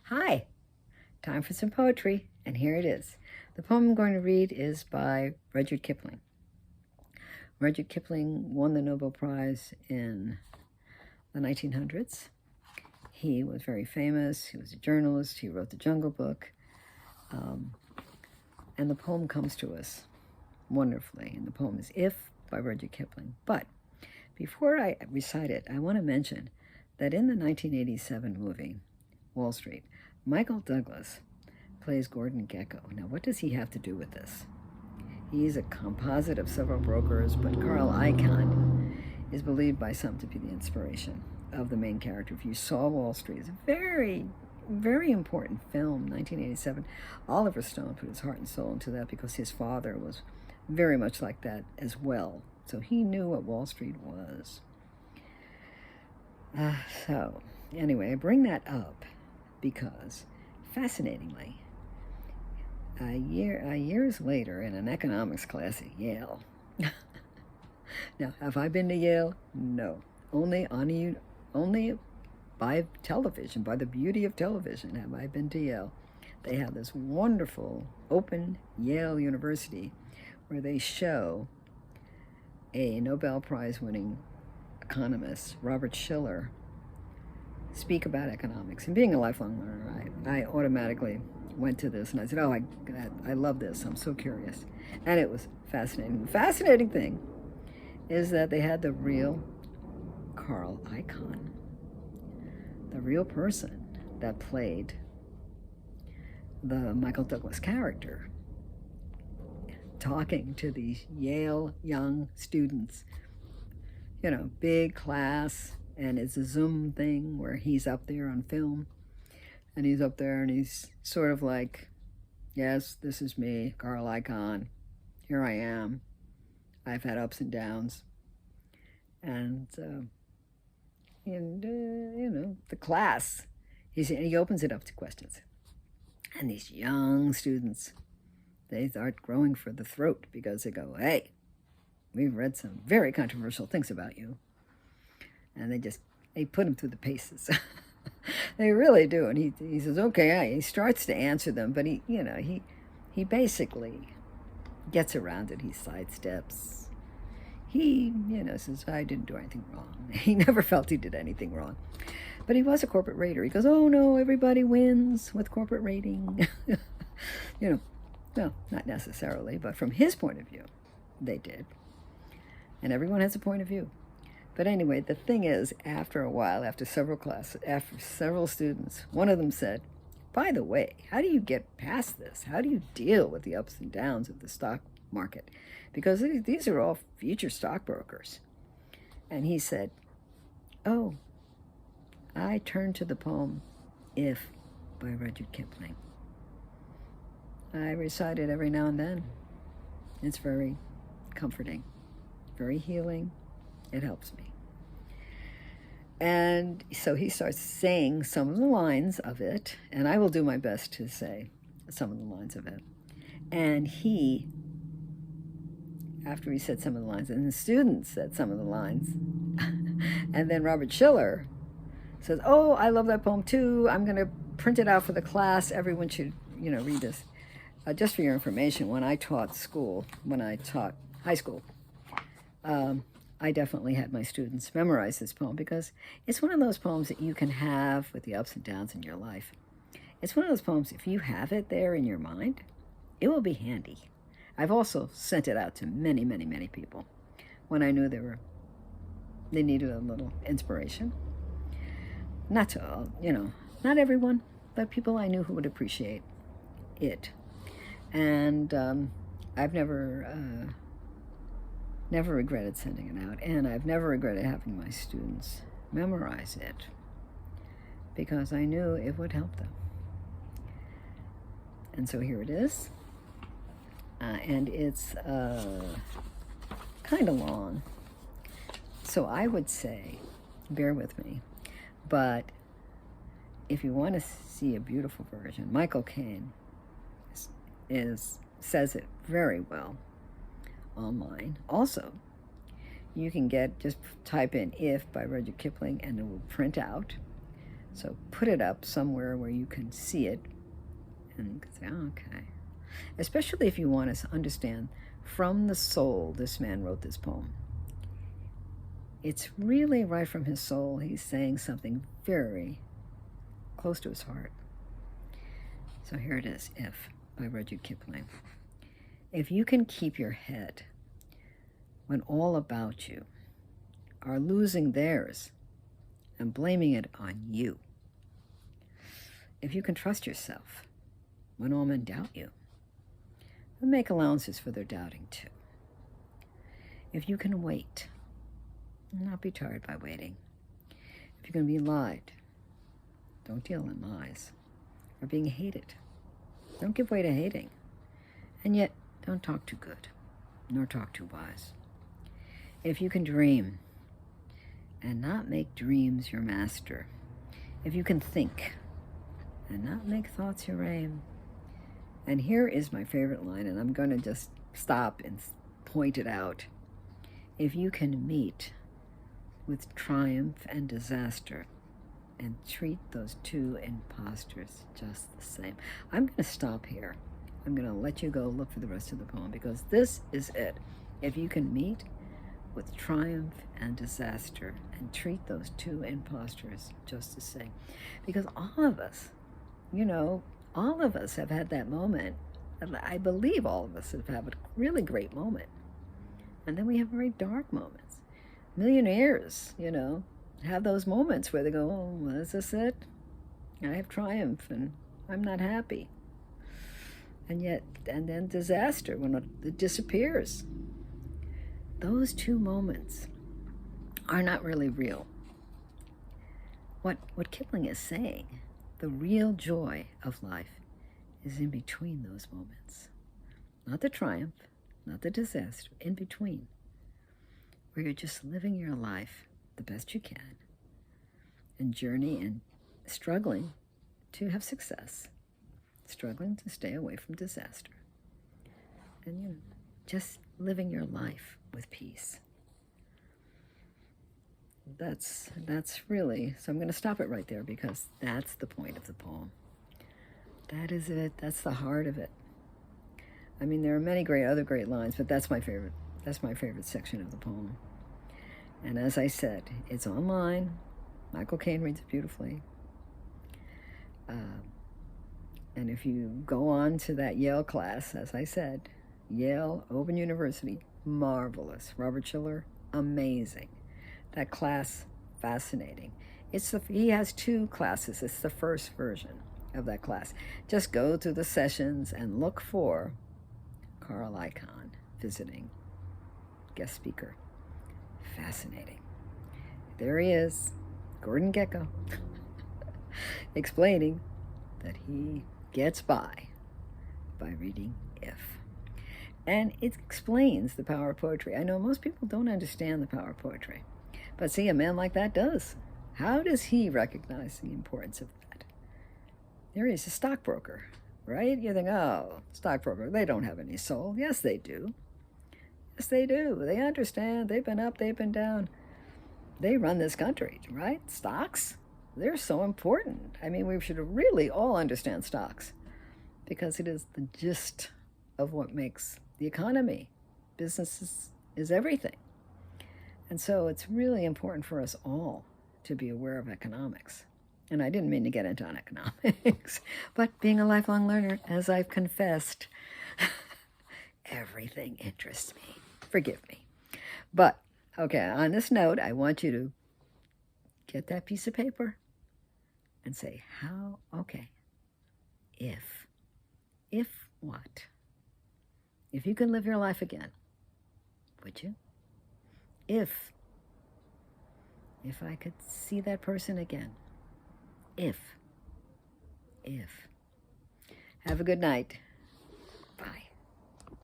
Hi, time for some poetry, and here it is. The poem I'm going to read is by Rudyard Kipling. Rudyard Kipling won the Nobel Prize in the 1900s. He was very famous. He was a journalist. He wrote the Jungle Book. And the poem comes to us wonderfully. And the poem is If by Rudyard Kipling. But before I recite it, I want to mention that in the 1987 movie, Wall Street, Michael Douglas plays Gordon Gekko. Now, what does he have to do with this? He's a composite of several brokers, but Carl Icahn is believed by some to be the inspiration of the main character. If you saw Wall Street, it's a very, very important film, 1987. Oliver Stone put his heart and soul into that because his father was very much like that as well. So he knew what Wall Street was. So, anyway, I bring that up because, fascinatingly, years later in an economics class at Yale. Now, have I been to Yale? No. Only by television, by the beauty of television, have I been to Yale. They have this wonderful open Yale University where they show a Nobel Prize winning economist, Robert Shiller, speak about economics. And being a lifelong learner, I automatically went to this and I said, oh, I love this. I'm so curious. And it was fascinating. The fascinating thing is that they had the real Carl Icahn, the real person that played the Michael Douglas character, talking to these Yale young students, big class, and it's a Zoom thing where he's up there on film, and he's up there and he's sort of like, yes, this is me, Carl Icahn. Here I am. I've had ups and downs. And the class, he opens it up to questions. And these young students, they start growing for the throat because they go, hey, we've read some very controversial things about you. And they put him through the paces. They really do. And he says, okay, he starts to answer them, but he basically gets around it. He sidesteps. He, says, I didn't do anything wrong. He never felt he did anything wrong. But he was a corporate raider. He goes, oh no, everybody wins with corporate raiding. No, not necessarily, but from his point of view, they did. And everyone has a point of view. But anyway, the thing is, after a while, after several classes, after several students, one of them said, by the way, how do you get past this? How do you deal with the ups and downs of the stock market? Because these are all future stockbrokers. And he said, oh, I turned to the poem If by Rudyard Kipling. I recite it every now and then. It's very comforting, very healing. It helps me. And so he starts saying some of the lines of it, and I will do my best to say some of the lines of it. And after he said some of the lines, and the students said some of the lines, and then Robert Shiller says, oh, I love that poem too. I'm going to print it out for the class. Everyone should, read this. Just for your information, when I taught high school, I definitely had my students memorize this poem because it's one of those poems that you can have with the ups and downs in your life. It's one of those poems, if you have it there in your mind, it will be handy. I've also sent it out to many, many, many people when I knew they needed a little inspiration. Not to all, not everyone, but people I knew who would appreciate it. And I've never regretted sending it out, and I've never regretted having my students memorize it because I knew it would help them. And so here it is, and it's kind of long, so I would say, bear with me, but if you want to see a beautiful version, Michael Caine says it very well online. Also, you can just type in If by Rudyard Kipling and it will print out So put it up somewhere where you can see it and say, oh, okay. Especially if you want to understand from the soul this man wrote this poem. It's really right from his soul. He's saying something very close to his heart. So here it is, If, by Rudyard Kipling. If you can keep your head when all about you are losing theirs and blaming it on you, if you can trust yourself when all men doubt you, and make allowances for their doubting too, if you can wait and not be tired by waiting, if you can be lied, don't deal in lies, or being hated, don't give way to hating, and yet don't talk too good, nor talk too wise. If you can dream and not make dreams your master, if you can think and not make thoughts your aim. And here is my favorite line, and I'm going to just stop and point it out. If you can meet with triumph and disaster and treat those two impostors just the same. I'm going to stop here. I'm going to let you go look for the rest of the poem, because this is it. If you can meet with triumph and disaster and treat those two impostors just the same. Because all of us, all of us have had that moment. I believe all of us have had a really great moment. And then we have very dark moments. Millionaires, have those moments where they go, oh, is this it? I have triumph and I'm not happy. And then disaster when it disappears. Those two moments are not really real. What Kipling is saying, the real joy of life is in between those moments. Not the triumph, not the disaster, in between, where you're just living your life the best you can and journey and struggling to have success, struggling to stay away from disaster, and just living your life with peace. That's really, so I'm going to stop it right there, because that's the point of the poem. That is it. That's the heart of it. I mean, there are many other great lines, but that's my favorite. That's my favorite section of the poem. And as I said, it's online. Michael Caine reads it beautifully. And if you go on to that Yale class, as I said, Yale, Open University, marvelous. Robert Schiller, amazing. That class, fascinating. He has 2 classes. It's the first version of that class. Just go through the sessions and look for Carl Icahn visiting guest speaker. Fascinating. There he is, Gordon Gekko, explaining that he gets by reading If. And it explains the power of poetry. I know most people don't understand the power of poetry, but see, a man like that does. How does he recognize the importance of that? There is a stockbroker, right? You think, oh, stockbroker, they don't have any soul. Yes, they do. Yes, they do. They understand. They've been up, they've been down. They run this country, right? Stocks, they're so important. I mean, we should really all understand stocks, because it is the gist of what makes the economy. Business is everything. And so it's really important for us all to be aware of economics. And I didn't mean to get into economics, but being a lifelong learner, as I've confessed, everything interests me. Forgive me. But, okay, on this note, I want you to get that piece of paper and say, if what? If you can live your life again, would you? If I could see that person again. If. Have a good night. Bye.